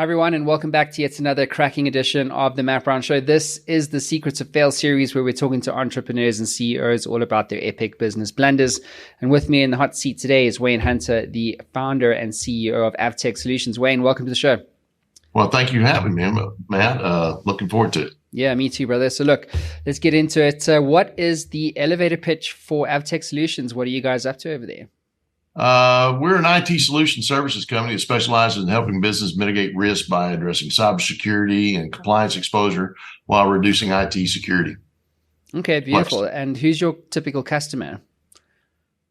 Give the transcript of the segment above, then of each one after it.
Hi, everyone, and welcome back to yet another cracking edition of the Matt Brown Show. This is the Secrets of Fail series where we're talking to entrepreneurs and CEOs all about their epic business blunders. And with me in the hot seat today is Wayne Hunter, the founder and CEO of AvTek Solutions. Wayne, welcome to the show. Well, thank you for having me, Matt. Looking forward to it. Yeah, me too, brother. So look, let's get into it. What is the elevator pitch for AvTek Solutions? What are you guys up to over there? We're an IT solution services company that specializes in helping business mitigate risk by addressing cybersecurity and compliance exposure while reducing IT security. Okay, beautiful. And who's your typical customer?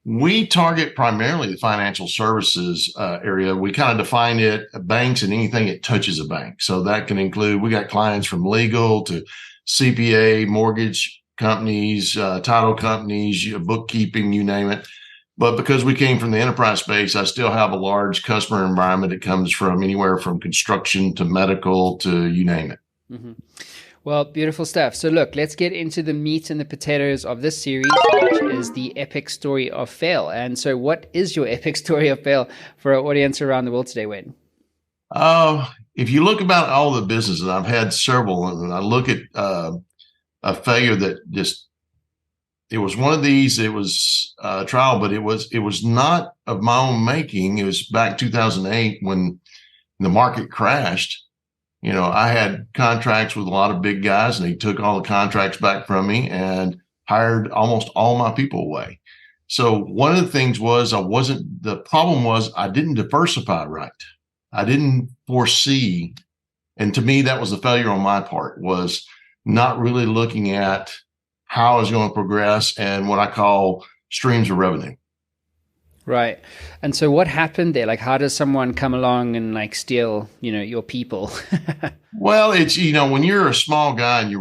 We target primarily the financial services area. We kind of define it banks and anything that touches a bank. So that can include, we got clients from legal to CPA, mortgage companies, title companies, bookkeeping, you name it. But because we came from the enterprise space, I still have a large customer environment that comes from anywhere from construction to medical to you name it. Mm-hmm. Well, beautiful stuff. So look, let's get into the meat and the potatoes of this series, which is the epic story of fail. And so what is your epic story of fail for our audience around the world today, Wayne? If you look about all the businesses, I've had several, and I look at a failure that just, it was one of these, it was a trial, but it was not of my own making. It was back 2008 when the market crashed. You know, I had contracts with a lot of big guys, and they took all the contracts back from me and hired almost all my people away. So one of the things was the problem was I didn't diversify right. I didn't foresee. And to me, that was the failure on my part, was not really looking at how I was going to progress and what I call streams of revenue. Right. And so what happened there? Like, how does someone come along and like steal, your people? Well, it's, when you're a small guy and you're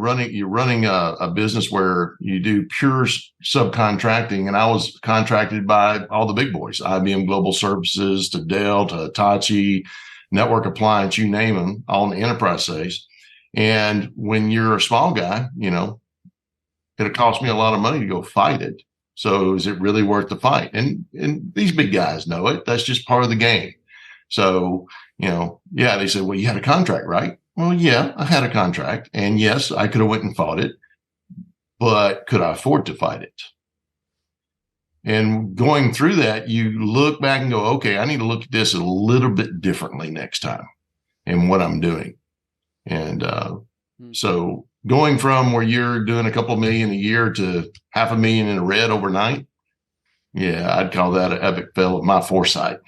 running a business where you do pure subcontracting, and I was contracted by all the big boys, IBM Global Services to Dell to Hitachi, Network Appliance, you name them, all in the enterprise space. And when you're a small guy, it'll cost me a lot of money to go fight it. So is it really worth the fight? And these big guys know it. That's just part of the game. So, they said, well, you had a contract, right? Well, yeah, I had a contract. And yes, I could have went and fought it, but could I afford to fight it? And going through that, you look back and go, okay, I need to look at this a little bit differently next time and what I'm doing. And so going from where you're doing a couple of million a year to $500,000 in the red overnight, yeah, I'd call that an epic fail of my foresight.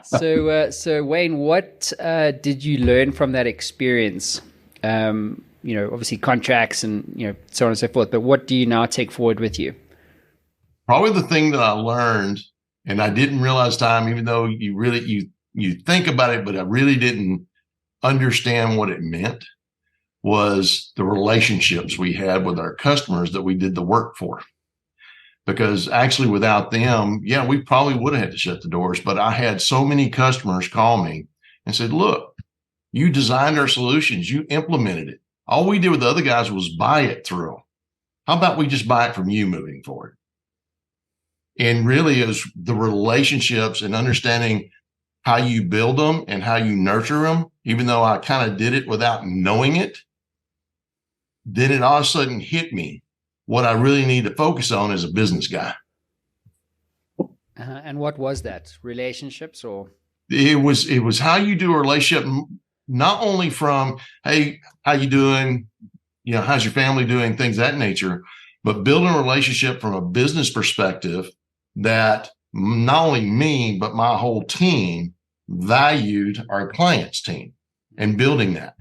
So Wayne, what did you learn from that experience? Obviously contracts and so on and so forth. But what do you now take forward with you? Probably the thing that I learned, and I didn't realize time, even though you think about it, but I really didn't understand what it meant, was the relationships we had with our customers that we did the work for. Because actually without them, yeah, we probably would have had to shut the doors, but I had so many customers call me and said, look, you designed our solutions, you implemented it. All we did with the other guys was buy it through them. How about we just buy it from you moving forward? And really it was the relationships and understanding how you build them and how you nurture them, even though I kind of did it without knowing it. Then it all of a sudden hit me what I really need to focus on as a business guy. And what was that? Relationships, or? It was how you do a relationship, not only from, hey, how you doing? How's your family doing? Things of that nature, but building a relationship from a business perspective that not only me, but my whole team valued our client's team and building that.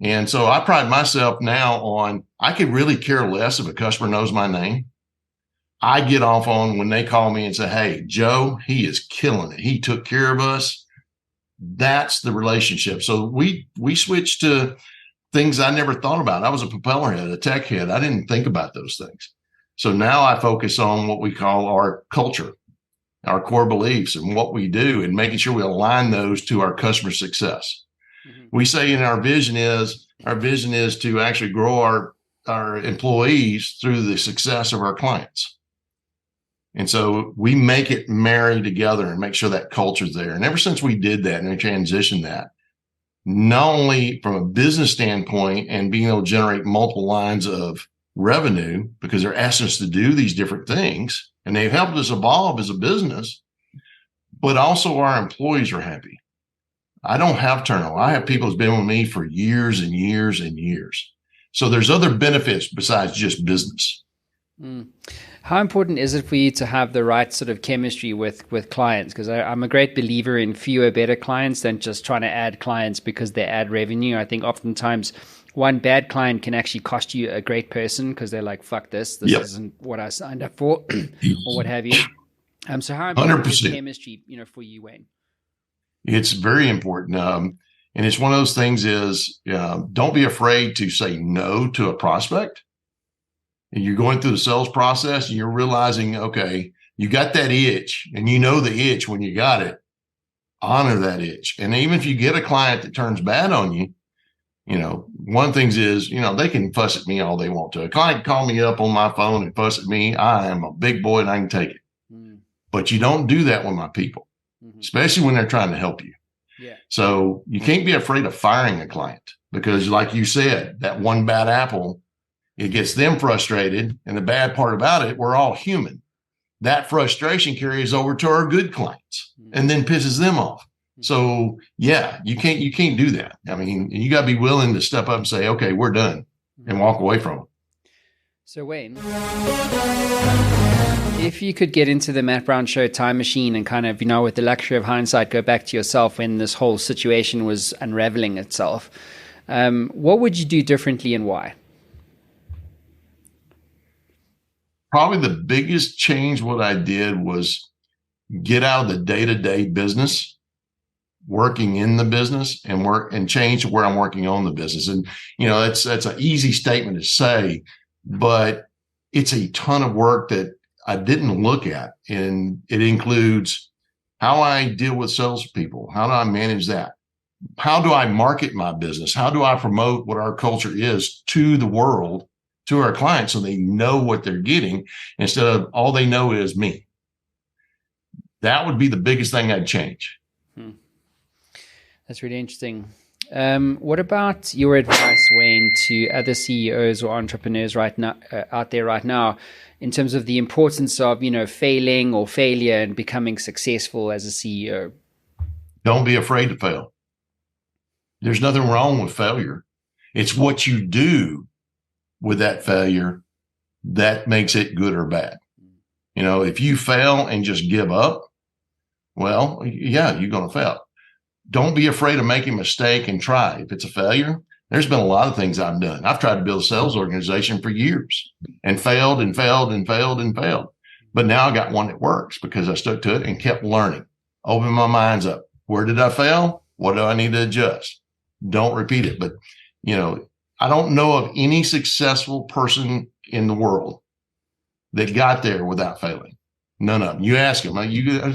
And so I pride myself now on, I could really care less if a customer knows my name. I get off on when they call me and say, hey, Joe, he is killing it. He took care of us. That's the relationship. So we switched to things I never thought about. I was a propeller head, a tech head. I didn't think about those things. So now I focus on what we call our culture, our core beliefs and what we do, and making sure we align those to our customer success. Mm-hmm. We say in our vision is to actually grow our employees through the success of our clients. And so we make it marry together and make sure that culture's there. And ever since we did that and we transitioned that, not only from a business standpoint and being able to generate multiple lines of revenue, because they're asking us to do these different things and they've helped us evolve as a business, but also our employees are happy. I don't have turnover. I have people who's been with me for years and years and years. So there's other benefits besides just business. How important is it for you to have the right sort of chemistry with clients? Because I'm a great believer in fewer, better clients than just trying to add clients because they add revenue. I think oftentimes one bad client can actually cost you a great person because they're like, fuck this isn't what I signed up for or what have you. So how important 100%. is chemistry, for you, Wayne? It's very important. And it's one of those things is don't be afraid to say no to a prospect. And you're going through the sales process and you're realizing, okay, you got that itch and you know the itch when you got it, honor that itch. And even if you get a client that turns bad on you, one of the things is, they can fuss at me all they want to. A client can call me up on my phone and fuss at me. I am a big boy and I can take it. But you don't do that with my people, especially when they're trying to help you. Yeah. So you can't be afraid of firing a client because like you said, that one bad apple, it gets them frustrated. And the bad part about it, we're all human. That frustration carries over to our good clients and then pisses them off. So yeah, you can't do that. I mean, you got to be willing to step up and say, okay, we're done and walk away from it. So Wayne, if you could get into the Matt Brown Show time machine and kind of, with the luxury of hindsight, go back to yourself when this whole situation was unraveling itself, what would you do differently and why? Probably the biggest change what I did was get out of the day-to-day business, working in the business and change to where I'm working on the business. And, that's an easy statement to say, but it's a ton of work that I didn't look at. And it includes how I deal with salespeople. How do I manage that? How do I market my business? How do I promote what our culture is to the world, to our clients, so they know what they're getting instead of all they know is me? That would be the biggest thing I'd change. That's really interesting. What about your advice, Wayne, to other CEOs or entrepreneurs right now, out there right now, in terms of the importance of, failing or failure and becoming successful as a CEO? Don't be afraid to fail. There's nothing wrong with failure. It's what you do with that failure that makes it good or bad. If you fail and just give up, well, yeah, you're going to fail. Don't be afraid of making a mistake and try. If it's a failure, there's been a lot of things I've done. I've tried to build a sales organization for years and failed and failed and failed and failed. But now I got one that works because I stuck to it and kept learning, opened my minds up. Where did I fail? What do I need to adjust? Don't repeat it. But, I don't know of any successful person in the world that got there without failing. None of them. You ask them,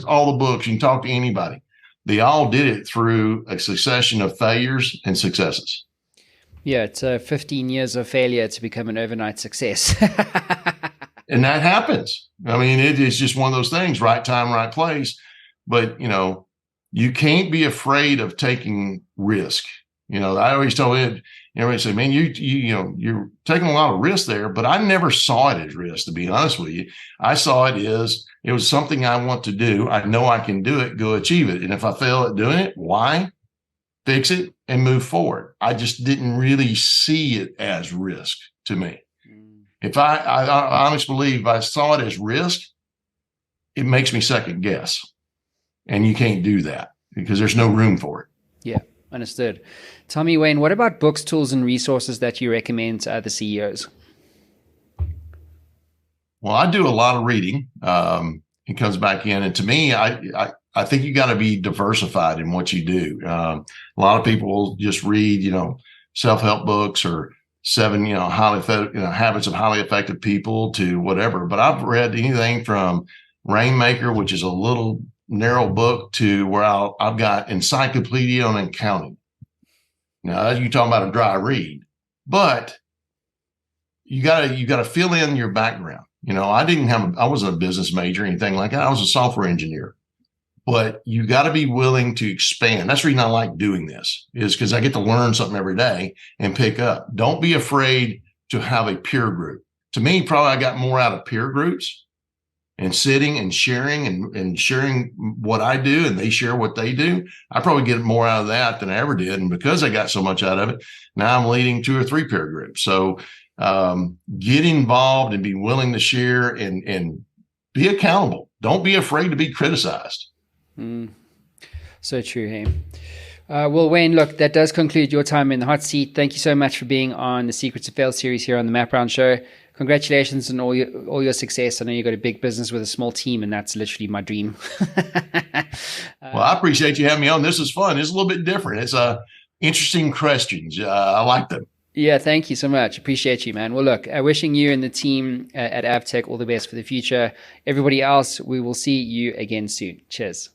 all the books, you can talk to anybody. They all did it through a succession of failures and successes. Yeah, it's 15 years of failure to become an overnight success. And that happens. I mean, it is just one of those things, right time, right place. But, you can't be afraid of taking risk. I always tell it, everybody say, man, you're taking a lot of risk there, but I never saw it as risk, to be honest with you. I saw it as it was something I want to do. I know I can do it, go achieve it. And if I fail at doing it, why? Fix it and move forward. I just didn't really see it as risk to me. If I honestly believe if I saw it as risk, it makes me second guess. And you can't do that because there's no room for it. Yeah, understood. Tell me, Wayne, what about books, tools, and resources that you recommend to other CEOs? Well, I do a lot of reading. It comes back in. And to me, I think you got to be diversified in what you do. A lot of people will just read, self-help books or 7, habits of highly effective people to whatever. But I've read anything from Rainmaker, which is a little narrow book, to where I've got Encyclopedia on Accounting. Now, you talking about a dry read, but you got to fill in your background. I wasn't a business major or anything like that. I was a software engineer. But you got to be willing to expand. That's the reason I like doing this, is because I get to learn something every day and pick up. Don't be afraid to have a peer group. To me, probably I got more out of peer groups and sitting and sharing what I do, and they share what they do. I probably get more out of that than I ever did. And because I got so much out of it, now I'm leading 2 or 3 peer groups. So get involved and be willing to share and be accountable. Don't be afraid to be criticized. So true, hey. Well, Wayne, look, that does conclude your time in the hot seat. Thank you so much for being on the Secrets of Fail series here on the Matt Brown Show. Congratulations on all your success. I know you got a big business with a small team, and that's literally my dream. Well, I appreciate you having me on. This is fun. It's a little bit different. It's interesting questions. I like them. Yeah, thank you so much. Appreciate you, man. Well, look, wishing you and the team at AvTech all the best for the future. Everybody else, we will see you again soon. Cheers.